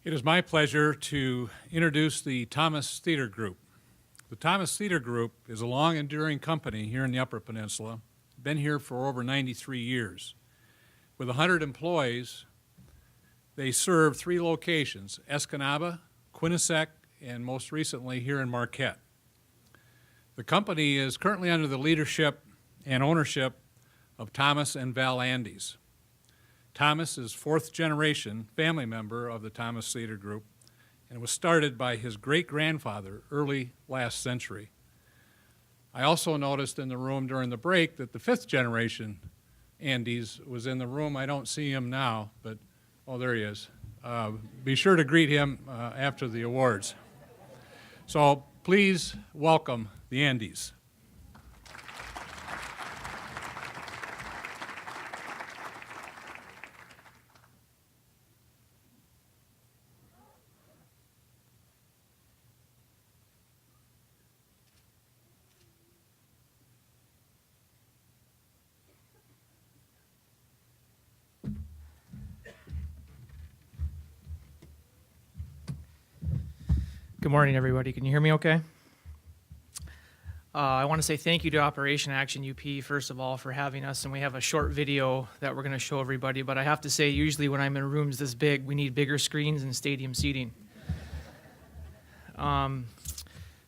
It is my pleasure to introduce the Thomas Theater Group. The Thomas Theater Group is a long enduring company here in the Upper Peninsula, been here for over 93 years. With 100 employees, they serve 3 locations, Escanaba, Quinnipiac, and most recently here in Marquette. The company is currently under the leadership and ownership of Thomas and Val Andes. Thomas is 4th generation family member of the Thomas Theater Group and was started by his great-grandfather early last century. I also noticed in the room during the break that the 5th generation Andes was in the room. I don't see him now, but oh, there he is. Be sure to greet him after the awards. So please welcome the Andes. Good morning, everybody. Can you hear me okay? I want to say thank you to Operation Action UP, first of all, for having us. And we have a short video that we're going to show everybody. But I have to say, usually when I'm in rooms this big, we need bigger screens and stadium seating.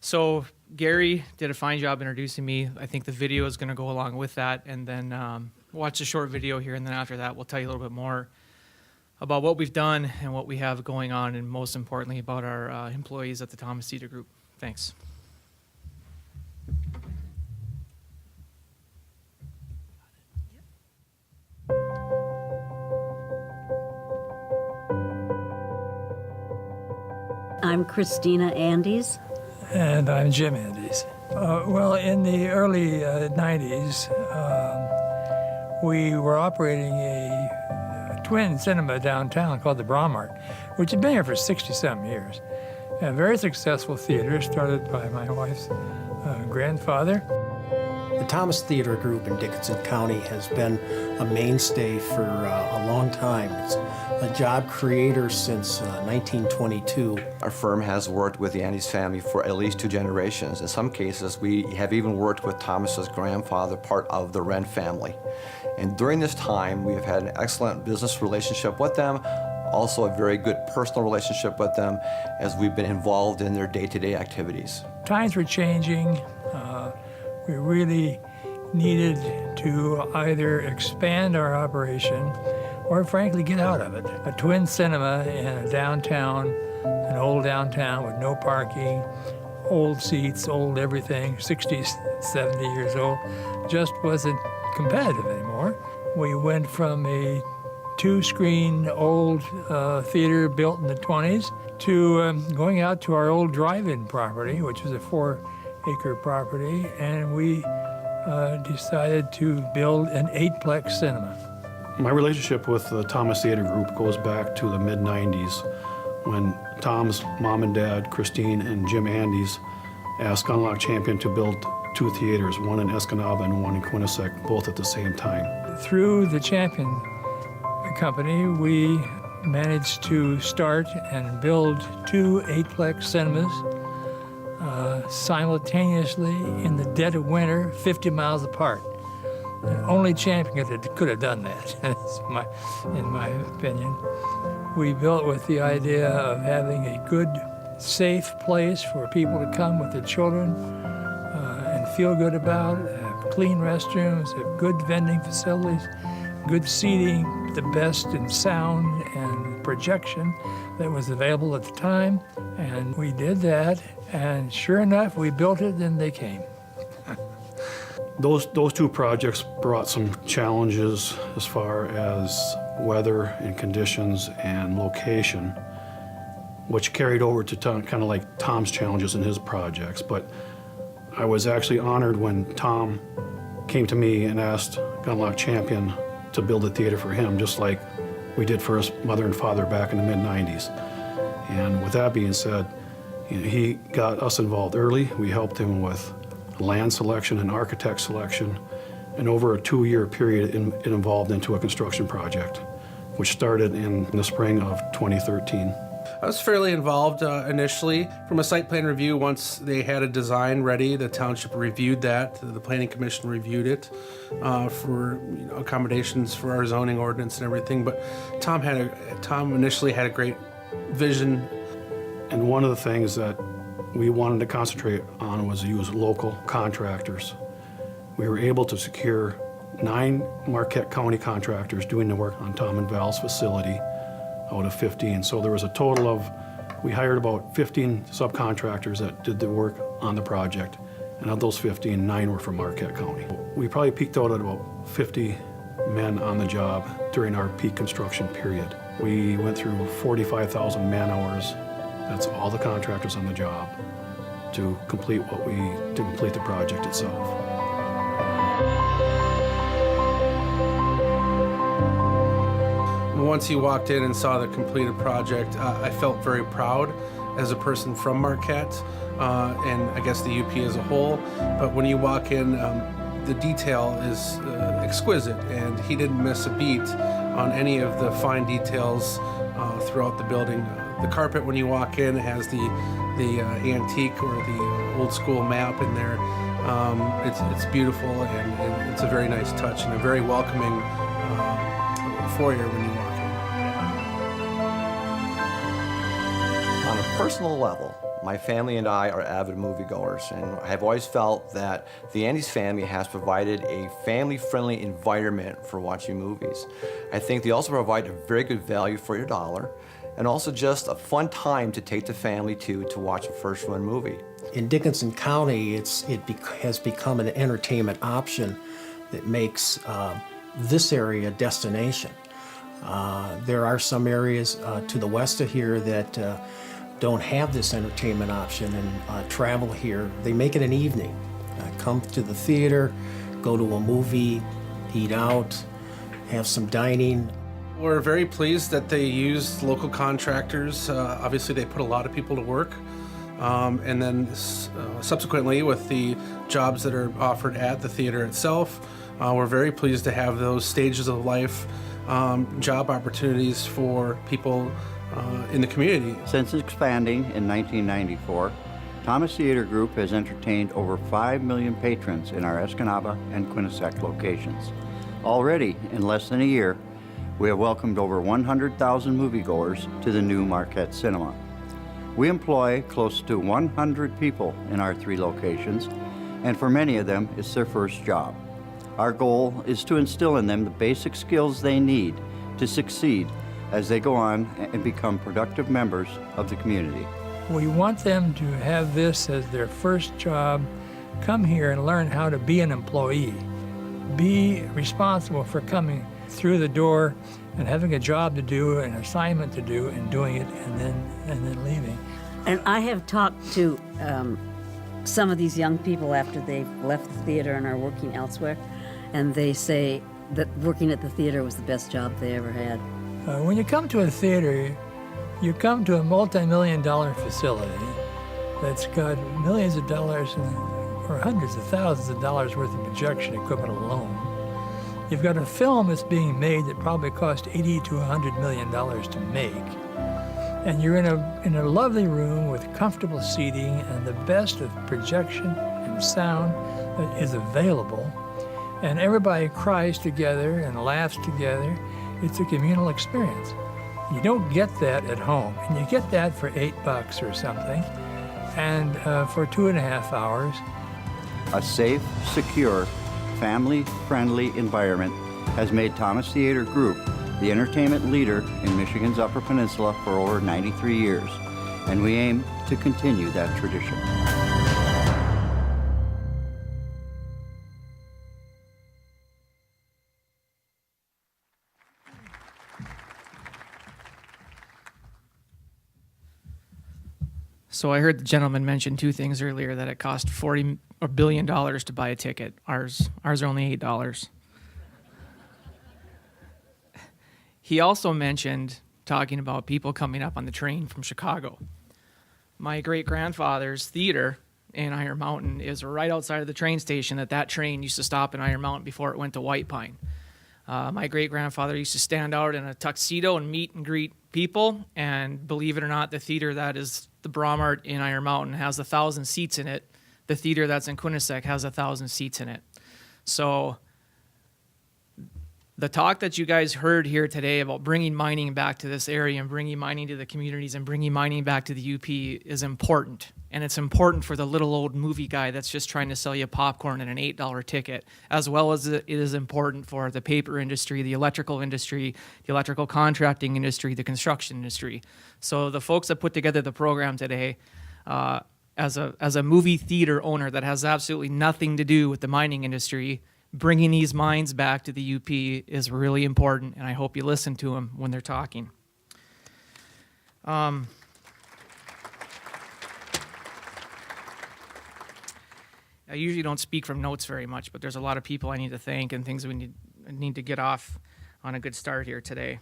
So Gary did a fine job introducing me. I think the video is going to go along with that. And then watch a short video here. And then after that, we'll tell you a little bit more about what we've done and what we have going on, and most importantly, about our employees at the Thomas Theater Group. Thanks. I'm Christina Andes. And I'm Jim Andes. Well, in the early 90s, we were operating a twin cinema downtown called the Bromart, which had been here for 60-some years. A very successful theater started by my wife's grandfather. The Thomas Theater Group in Dickinson County has been a mainstay for a long time. It's a job creator since 1922. Our firm has worked with the Andes family for at least 2 generations. In some cases, we have even worked with Thomas's grandfather, part of the Wren family. And during this time, we have had an excellent business relationship with them, also a very good personal relationship with them as we've been involved in their day-to-day activities. Times were changing. We really needed to either expand our operation or frankly get out of it. A twin cinema in a downtown, an old downtown with no parking, old seats, old everything, 60, 70 years old, just wasn't competitive anymore. We went from a 2-screen old theater built in the 20s to going out to our old drive-in property, which was a 4-acre property, and we decided to build an 8-plex cinema. My relationship with the Thomas Theater Group goes back to the mid-90s when Tom's mom and dad, Christine and Jim Andes, asked Gunlock Champion to build 2 theaters, one in Escanaba and one in Quinnipiac, both at the same time. Through the Champion Company, we managed to start and build 2 8-plex cinemas simultaneously in the dead of winter, 50 miles apart. Only Champion could have done that, in my opinion. We built with the idea of having a good, safe place for people to come with their children and feel good about, clean restrooms, good vending facilities, good seating, the best in sound and projection that was available at the time. And we did that, and sure enough, we built it, and they came. Those 2 projects brought some challenges as far as weather and conditions and location, which carried over to kind of like Tom's challenges in his projects. But I was actually honored when Tom came to me and asked Gunlock Champion to build a theater for him, just like we did for his mother and father back in the mid-90s. And with that being said, he got us involved early. We helped him with land selection and architect selection, and over a 2-year period, it evolved into a construction project, which started in the spring of 2013. I was fairly involved initially. From a site plan review, once they had a design ready, the township reviewed that. The planning commission reviewed it for accommodations for our zoning ordinance and everything. But Tom initially had a great vision. And one of the things that we wanted to concentrate on was use local contractors. We were able to secure 9 Marquette County contractors doing the work on Tom and Val's facility out of 15. So there was a total of, we hired about 15 subcontractors that did the work on the project. And of those 15, 9 were from Marquette County. We probably peaked out at about 50 men on the job during our peak construction period. We went through 45,000 man hours. That's all the contractors on the job to complete the project itself. Once you walked in and saw the completed project, I felt very proud as a person from Marquette, and I guess the UP as a whole. But when you walk in, the detail is exquisite, and he didn't miss a beat on any of the fine details throughout the building. The carpet, when you walk in, has the antique or the old school map in there. It's beautiful, and it's a very nice touch and a very welcoming foyer when you walk in. On a personal level, my family and I are avid moviegoers, and I've always felt that the Andes family has provided a family-friendly environment for watching movies. I think they also provide a very good value for your dollar, and also just a fun time to take the family to watch a first-run movie. In Dickinson County, it has become an entertainment option that makes this area a destination. There are some areas to the west of here that don't have this entertainment option and travel here. They make it an evening. Come to the theater, go to a movie, eat out, have some dining. We're very pleased that they used local contractors. Obviously, they put a lot of people to work. And then subsequently, with the jobs that are offered at the theater itself, we're very pleased to have those stages of life job opportunities for people in the community. Since expanding in 1994, Thomas Theater Group has entertained over 5 million patrons in our Escanaba and Quinnipiac locations. Already, in less than a year, we have welcomed over 100,000 moviegoers to the new Marquette Cinema. We employ close to 100 people in our 3 locations, and for many of them, it's their first job. Our goal is to instill in them the basic skills they need to succeed as they go on and become productive members of the community. We want them to have this as their first job, come here and learn how to be an employee, be responsible for coming through the door and having a job to do, an assignment to do, and doing it, and then leaving. And I have talked to some of these young people after they've left the theater and are working elsewhere, and they say that working at the theater was the best job they ever had. When you come to a theater, you come to a multi-million-dollar facility that's got millions of dollars or hundreds of thousands of dollars worth of projection equipment alone. You've got a film that's being made that probably cost $80 to $100 million to make. And you're in a lovely room with comfortable seating and the best of projection and sound that is available. And everybody cries together and laughs together. It's a communal experience. You don't get that at home. And you get that for $8 or something, and for 2.5 hours. A safe, secure, family-friendly environment has made Thomas Theater Group the entertainment leader in Michigan's Upper Peninsula for over 93 years, and we aim to continue that tradition. So I heard the gentleman mention 2 things earlier, that it cost $40 billion to buy a ticket. Ours are only $8. He also mentioned talking about people coming up on the train from Chicago. My great-grandfather's theater in Iron Mountain is right outside of the train station. That train used to stop in Iron Mountain before it went to White Pine. My great-grandfather used to stand out in a tuxedo and meet and greet people, and believe it or not, the theater that is the Bromart in Iron Mountain has 1,000 seats in it. The theater that's in Quinnipiac has 1,000 seats in it. So the talk that you guys heard here today about bringing mining back to this area and bringing mining to the communities and bringing mining back to the UP is important. And it's important for the little old movie guy that's just trying to sell you popcorn and an $8 ticket, as well as it is important for the paper industry, the electrical contracting industry, the construction industry. So the folks that put together the program today, as a movie theater owner that has absolutely nothing to do with the mining industry, bringing these mines back to the UP is really important, and I hope you listen to them when they're talking. I usually don't speak from notes very much, but there's a lot of people I need to thank and things we need to get off on a good start here today.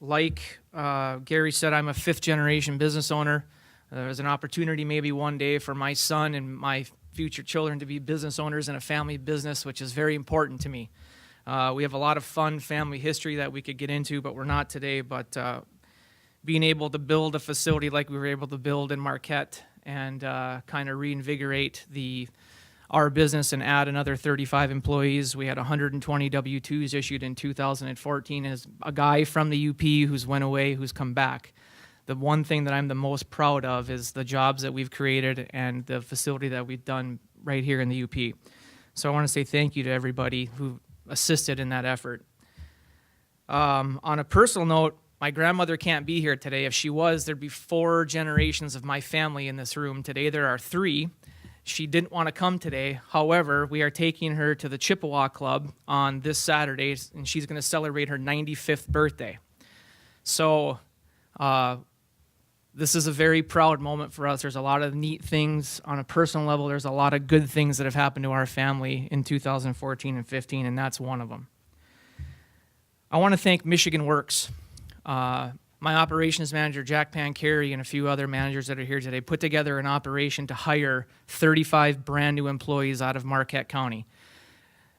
Like Gary said, I'm a fifth-generation business owner. There's an opportunity maybe one day for my son and my future children to be business owners in a family business, which is very important to me. We have a lot of fun family history that we could get into, but we're not today. But being able to build a facility like we were able to build in Marquette and kind of reinvigorate our business and add another 35 employees. We had 120 W-2s issued in 2014 as a guy from the UP who's went away, who's come back. The one thing that I'm the most proud of is the jobs that we've created and the facility that we've done right here in the UP. So I want to say thank you to everybody who assisted in that effort. On a personal note, my grandmother can't be here today. If she was, there'd be 4 generations of my family in this room. Today there are 3. She didn't want to come today. However, we are taking her to the Chippewa Club on this Saturday, and she's going to celebrate her 95th birthday. So this is a very proud moment for us. There's a lot of neat things on a personal level. There's a lot of good things that have happened to our family in 2014 and 15, and that's one of them. I want to thank Michigan Works. My operations manager, Jack Pancari, and a few other managers that are here today put together an operation to hire 35 brand new employees out of Marquette County.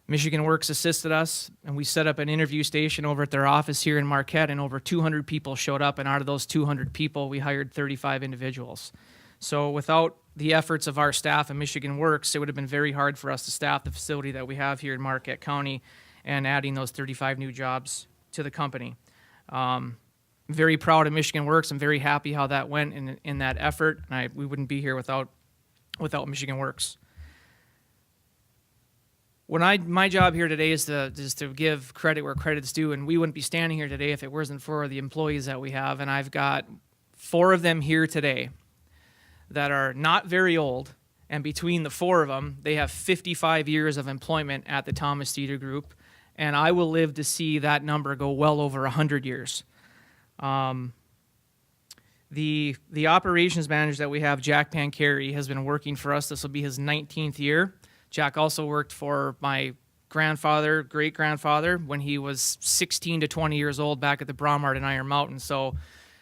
Michigan Works assisted us, and we set up an interview station over at their office here in Marquette, and over 200 people showed up, and out of those 200 people, we hired 35 individuals. So without the efforts of our staff at Michigan Works, it would have been very hard for us to staff the facility that we have here in Marquette County and adding those 35 new jobs to the company. Very proud of Michigan Works. I'm very happy how that went in that effort, and we wouldn't be here without Michigan Works. My job here today is to give credit where credit's due, and we wouldn't be standing here today if it wasn't for the employees that we have, and I've got 4 of them here today that are not very old, and between the 4 of them, they have 55 years of employment at the Thomas Theater Group, and I will live to see that number go well over 100 years. The operations manager that we have, Jack Pancari, has been working for us. This will be his 19th year. Jack also worked for my great-grandfather, when he was 16 to 20 years old back at the Bromart in Iron Mountain. So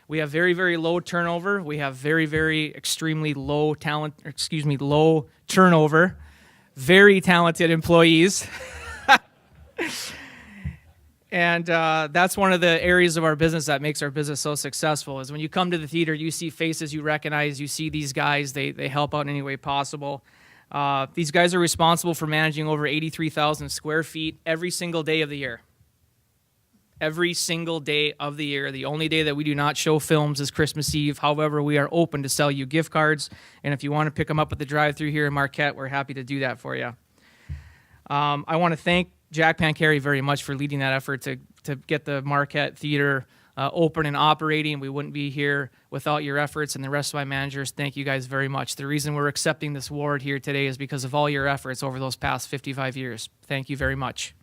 we have very, very low turnover. We have very, very extremely low turnover, very talented employees. And that's one of the areas of our business that makes our business so successful, is when you come to the theater, you see faces you recognize, you see these guys, they help out in any way possible. These guys are responsible for managing over 83,000 square feet every single day of the year. Every single day of the year. The only day that we do not show films is Christmas Eve. However, we are open to sell you gift cards, and if you want to pick them up at the drive-thru here in Marquette, we're happy to do that for you. I want to thank Jack Pancari very much for leading that effort to get the Marquette Theater open and operating. We wouldn't be here without your efforts, and the rest of my managers, thank you guys very much. The reason we're accepting this award here today is because of all your efforts over those past 55 years. Thank you very much.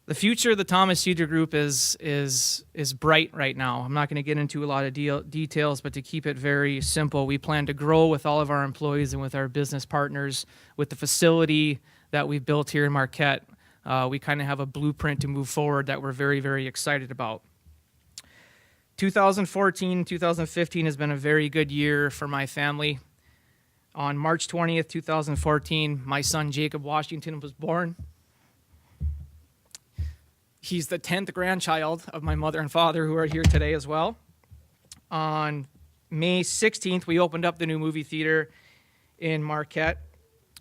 The future of the Thomas Theater Group is bright right now. I'm not going to get into a lot of details, but to keep it very simple, we plan to grow with all of our employees and with our business partners. With the facility that we've built here in Marquette, we kind of have a blueprint to move forward that we're very, very excited about. 2014, 2015 has been a very good year for my family. On March 20th, 2014, my son Jacob Washington was born. He's the 10th grandchild of my mother and father, who are here today as well. On May 16th, we opened up the new movie theater in Marquette.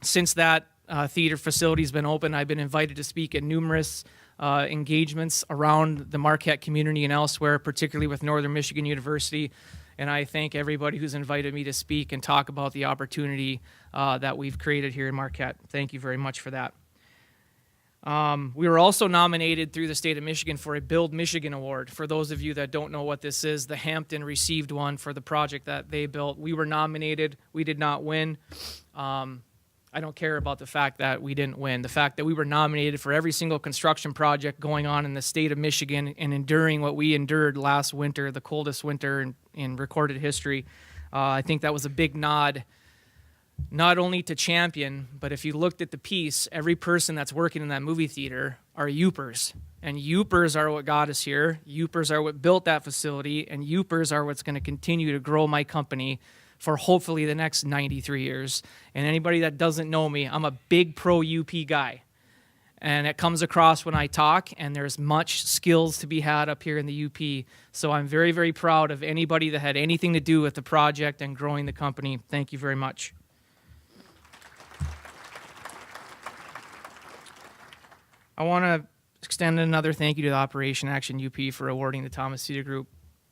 Since that theater facility's been open, I've been invited to speak at numerous engagements around the Marquette community and elsewhere, particularly with Northern Michigan University. And I thank everybody who's invited me to speak and talk about the opportunity that we've created here in Marquette. Thank you very much for that. We were also nominated through the state of Michigan for a Build Michigan Award. For those of you that don't know what this is, the Hampton received one for the project that they built. We were nominated. We did not win. I don't care about the fact that we didn't win. The fact that we were nominated for every single construction project going on in the state of Michigan and enduring what we endured last winter, the coldest winter in recorded history, I think that was a big nod, not only to champion, but if you looked at the piece, every person that's working in that movie theater are Youpers. And Youpers are what got us here. Youpers are what built that facility, and Youpers are what's going to continue to grow my company for hopefully the next 93 years. And anybody that doesn't know me, I'm a big pro-UP guy. And it comes across when I talk, and there's much skills to be had up here in the UP. So I'm very, very proud of anybody that had anything to do with the project and growing the company. Thank you very much. I want to extend another thank you to the Operation Action UP for awarding the Thomas Theater Group.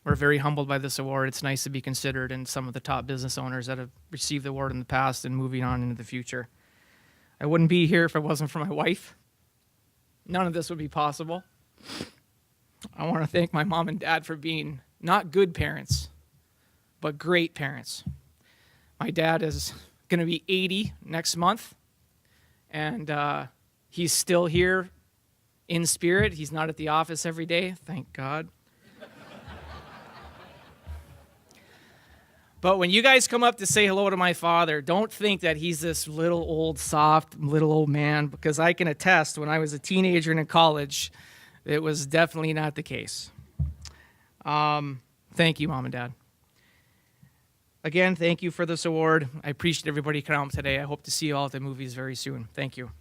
We're very humbled by this award. It's nice to be considered in some of the top business owners that have received the award in the past and moving on into the future. I wouldn't be here if it wasn't for my wife. None of this would be possible. I want to thank my mom and dad for being not good parents, but great parents. My dad is going to be 80 next month, and he's still here in spirit. He's not at the office every day, thank God. But when you guys come up to say hello to my father, don't think that he's this little old soft little old man, because I can attest when I was a teenager and in college, it was definitely not the case. Thank you, Mom and Dad. Again, thank you for this award. I appreciate everybody coming out today. I hope to see you all at the movies very soon. Thank you.